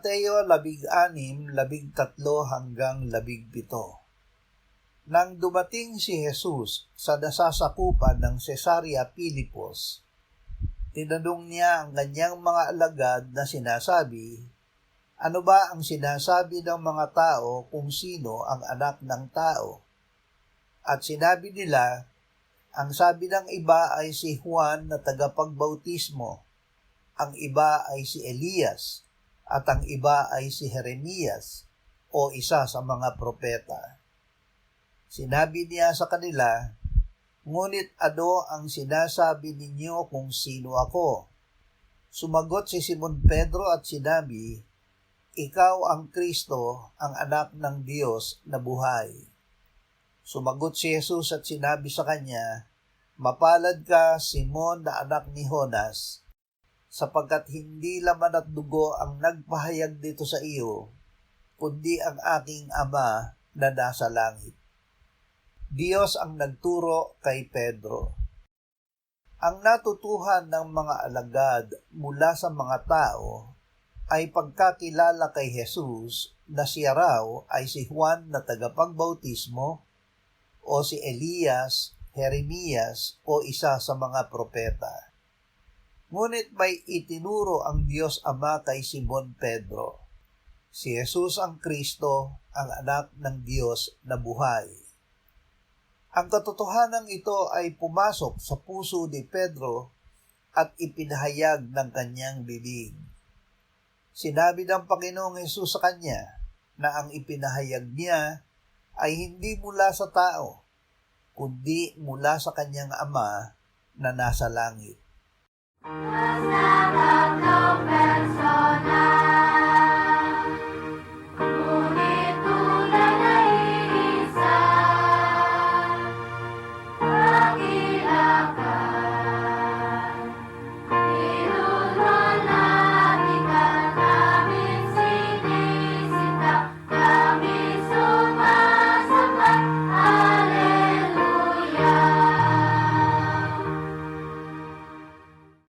Mateo 16:13-17. Nang dumating si Jesus sa nasasakupan ng Cesarea Pilipos, tinanong niya ang kanyang mga alagad na sinasabi, "Ano ba ang sinasabi ng mga tao kung sino ang anak ng tao?" At sinabi nila, ang sabi ng iba ay si Juan na tagapagbautismo, ang iba ay si Elias, at ang iba ay si Jeremias o isa sa mga propeta. Sinabi niya sa kanila, "Ngunit ano ang sinasabi ninyo kung sino ako?" Sumagot si Simon Pedro at sinabi, "Ikaw ang Kristo, ang anak ng Diyos na buhay." Sumagot si Jesus at sinabi sa kanya, "Mapalad ka, Simon na anak ni Jonas, sapagkat hindi laman at dugo ang nagpahayag dito sa iyo, kundi ang aking Ama na nasa langit." Diyos ang nagturo kay Pedro. Ang natutuhan ng mga alagad mula sa mga tao ay pagkakilala kay Jesus na siya raw ay si Juan na tagapagbautismo o si Elias, Jeremias o isa sa mga propeta. Ngunit may itinuro ang Diyos Ama kay Simon Pedro. Si Jesus ang Kristo, ang anak ng Diyos na buhay. Ang katotohanan ito ay pumasok sa puso ni Pedro at ipinahayag ng kanyang bibig. Sinabi ng Panginoong Hesus sa kanya na ang ipinahayag niya ay hindi mula sa tao, kundi mula sa kanyang Ama na nasa langit.